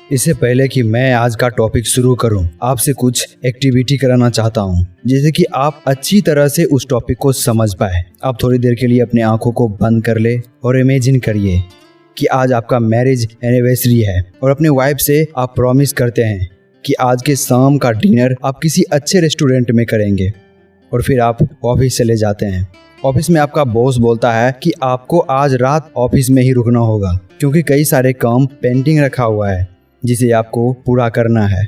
इससे पहले कि मैं आज का टॉपिक शुरू करूं, आपसे कुछ एक्टिविटी कराना चाहता हूं, जिससे कि आप अच्छी तरह से उस टॉपिक को समझ पाए। आप थोड़ी देर के लिए अपनी आंखों को बंद कर ले और इमेजिन करिए कि आज आपका मैरिज एनिवर्सरी है और अपने वाइफ से आप प्रॉमिस करते हैं कि आज के शाम का डिनर आप किसी अच्छे रेस्टोरेंट में करेंगे और फिर आप ऑफिस चले जाते हैं। ऑफिस में आपका बॉस बोलता है कि आपको आज रात ऑफिस में ही रुकना होगा क्योंकि कई सारे काम पेंडिंग रखा हुआ है जिसे आपको पूरा करना है।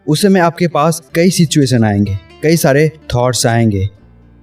उस समय आपके पास कई सिचुएशन आएंगे, कई सारे थॉट्स आएंगे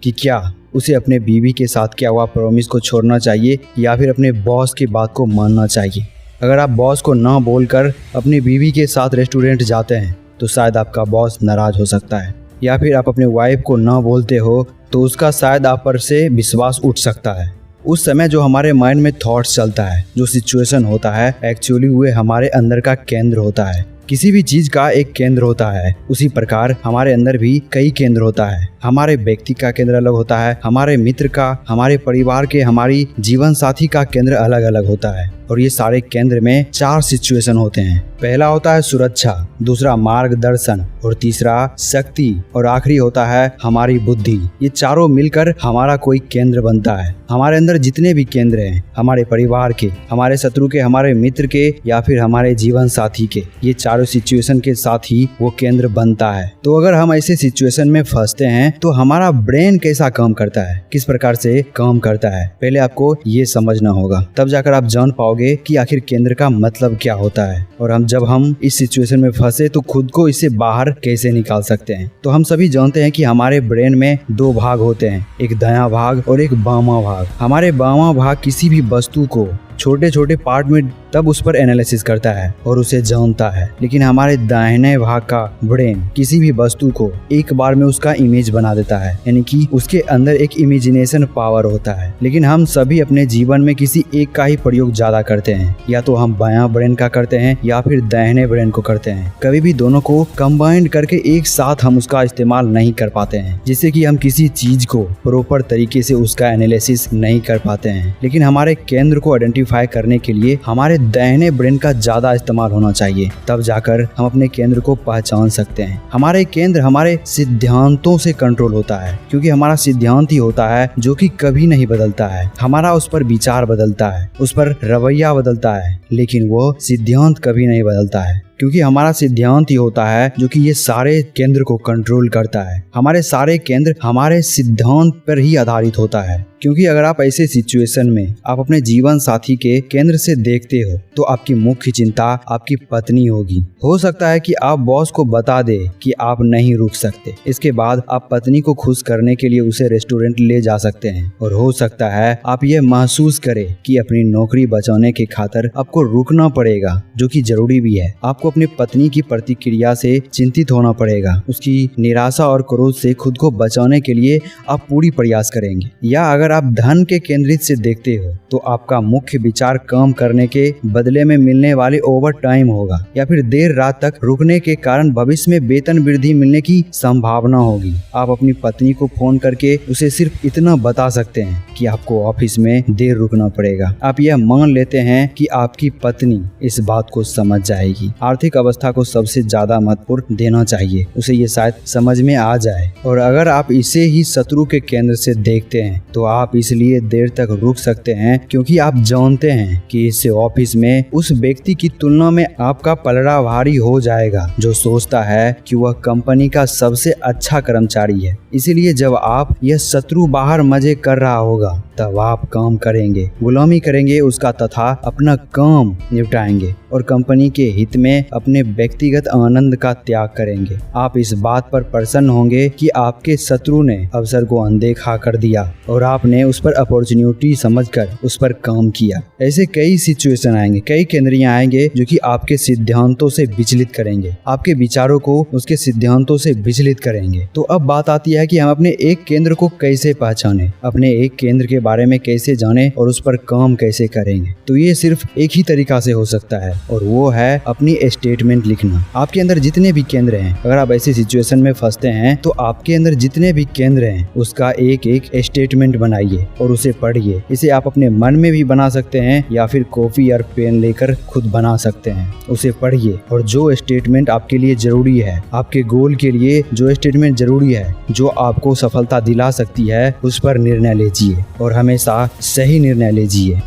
कि क्या उसे अपने बीवी के साथ किया हुआ प्रॉमिस को छोड़ना चाहिए या फिर अपने बॉस की बात को मानना चाहिए। अगर आप बॉस को ना बोलकर अपनी बीवी के साथ रेस्टोरेंट जाते हैं तो शायद आपका बॉस नाराज हो सकता है, या फिर आप अपने वाइफ को ना बोलते हो तो उसका शायद आप पर से विश्वास उठ सकता है। उस समय जो हमारे माइंड में थॉट्स चलता है, जो सिचुएशन होता है, एक्चुअली वो हमारे अंदर का केंद्र होता है। किसी भी चीज का एक केंद्र होता है, उसी प्रकार हमारे अंदर भी कई केंद्र होता है। हमारे व्यक्ति का केंद्र अलग होता है, हमारे मित्र का, हमारे परिवार के, हमारी जीवन साथी का केंद्र अलग अलग होता है। और ये सारे केंद्र में 4 सिचुएशन होते हैं। पहला होता है सुरक्षा, दूसरा मार्गदर्शन, और तीसरा शक्ति, और आखिरी होता है हमारी बुद्धि। ये चारों मिलकर हमारा कोई केंद्र बनता है। हमारे अंदर जितने भी केंद्र हैं, हमारे परिवार के, हमारे शत्रु के, हमारे मित्र के या फिर हमारे जीवन साथी के, ये चारों सिचुएशन के साथ ही वो केंद्र बनता है। तो अगर हम ऐसे सिचुएशन में फंसते हैं तो हमारा ब्रेन कैसा काम करता है, किस प्रकार से काम करता है, पहले आपको ये समझना होगा। तब जाकर आप जान पाओगे कि आखिर केंद्र का मतलब क्या होता है और जब हम इस सिचुएशन में फंसे तो खुद को इससे बाहर कैसे निकाल सकते हैं। तो हम सभी जानते हैं कि हमारे ब्रेन में 2 भाग होते हैं, एक दायां भाग और एक बायां भाग। हमारे बायां भाग किसी भी वस्तु को छोटे छोटे पार्ट में तब उस पर एनालिसिस करता है और उसे जानता है, लेकिन हमारे दाहिने भाग का ब्रेन किसी भी वस्तु को एक बार में उसका इमेज बना देता है, यानी कि उसके अंदर एक इमेजिनेशन पावर होता है। लेकिन हम सभी अपने जीवन में किसी एक का ही प्रयोग ज्यादा करते हैं, या तो हम बायां ब्रेन का करते हैं या फिर दाहिने ब्रेन को करते हैं। कभी भी दोनों को कंबाइंड करके एक साथ हम उसका इस्तेमाल नहीं कर पाते हैं, जिससे कि हम किसी चीज को प्रॉपर तरीके से उसका एनालिसिस नहीं कर पाते हैं। लेकिन हमारे केंद्र को आइडेंटिफाई करने के लिए हमारे दाहिने ब्रेन का ज्यादा इस्तेमाल होना चाहिए, तब जाकर हम अपने केंद्र को पहचान सकते हैं। हमारे केंद्र हमारे सिद्धांतों से कंट्रोल होता है, क्योंकि हमारा सिद्धांत ही होता है जो कि कभी नहीं बदलता है। हमारा उस पर विचार बदलता है, उस पर रवैया बदलता है, लेकिन वो सिद्धांत कभी नहीं बदलता है, क्योंकि हमारा सिद्धांत ही होता है जो कि ये सारे केंद्र को कंट्रोल करता है। हमारे सारे केंद्र हमारे सिद्धांत पर ही आधारित होता है। क्योंकि अगर आप ऐसे सिचुएशन में आप अपने जीवन साथी के केंद्र से देखते हो तो आपकी मुख्य चिंता आपकी पत्नी होगी। हो सकता है कि आप बॉस को बता दे कि आप नहीं रुक सकते, इसके बाद आप पत्नी को खुश करने के लिए उसे रेस्टोरेंट ले जा सकते हैं। और हो सकता है आप ये महसूस करें कि अपनी नौकरी बचाने के खातिर आपको रुकना पड़ेगा, जो कि जरूरी भी है। आपको अपनी पत्नी की प्रतिक्रिया से चिंतित होना पड़ेगा, उसकी निराशा और क्रोध से खुद को बचाने के लिए आप पूरी प्रयास करेंगे। या अगर आप धन के केंद्रित से देखते हो तो आपका मुख्य विचार काम करने के बदले में मिलने वाले ओवर टाइम होगा, या फिर देर रात तक रुकने के कारण भविष्य में वेतन वृद्धि मिलने की संभावना होगी। आप अपनी पत्नी को फोन करके उसे सिर्फ इतना बता सकते हैं कि आपको ऑफिस में देर रुकना पड़ेगा। आप यह मान लेते हैं कि आपकी पत्नी इस बात को समझ जाएगी। आर्थिक अवस्था को सबसे ज्यादा महत्वपूर्ण देना चाहिए, उसे ये शायद समझ में आ जाए। और अगर आप इसे ही शत्रु के केंद्र से देखते हैं तो आप इसलिए देर तक रुक सकते हैं क्योंकि आप जानते हैं कि इससे ऑफिस में उस व्यक्ति की तुलना में आपका पलड़ा भारी हो जाएगा जो सोचता है कि वह कंपनी का सबसे अच्छा कर्मचारी है। इसीलिए जब आप यह शत्रु बाहर मजे कर रहा होगा तब आप काम करेंगे, गुलामी करेंगे उसका, तथा अपना काम निपटाएंगे और कंपनी के हित में अपने व्यक्तिगत आनंद का त्याग करेंगे। आप इस बात पर प्रसन्न होंगे कि आपके शत्रु ने अवसर को अनदेखा कर दिया और आपने उस पर अपॉर्चुनिटी समझकर उस पर काम किया। ऐसे कई सिचुएशन आएंगे, कई केंद्रियां आएंगे जो कि आपके सिद्धांतों से विचलित करेंगे, आपके विचारों को उसके सिद्धांतों से विचलित करेंगे। तो अब बात आती है कि हम अपने एक केंद्र को कैसे पहचाने, अपने एक केंद्र के बारे में कैसे जाने और उस पर काम कैसे करेंगे। तो ये सिर्फ एक ही तरीका से हो सकता है और वो है अपनी स्टेटमेंट लिखना। आपके अंदर जितने भी केंद्र हैं, अगर आप ऐसी सिचुएशन में फंसते हैं तो आपके अंदर जितने भी केंद्र हैं उसका एक एक स्टेटमेंट बनाइए और उसे पढ़िए। इसे आप अपने मन में भी बना सकते हैं या फिर कॉपी और पेन लेकर खुद बना सकते हैं। उसे पढ़िए और जो स्टेटमेंट आपके लिए जरूरी है, आपके गोल के लिए जो स्टेटमेंट जरूरी है, जो आपको सफलता दिला सकती है, उस पर निर्णय लीजिए और हमेशा सही निर्णय लीजिए।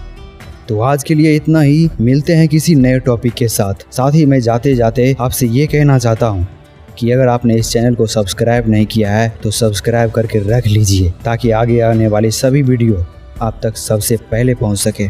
तो आज के लिए इतना ही, मिलते हैं किसी नए टॉपिक के साथ ही मैं जाते जाते आपसे ये कहना चाहता हूँ कि अगर आपने इस चैनल को सब्सक्राइब नहीं किया है तो सब्सक्राइब करके रख लीजिए ताकि आगे आने वाली सभी वीडियो आप तक सबसे पहले पहुँच सके।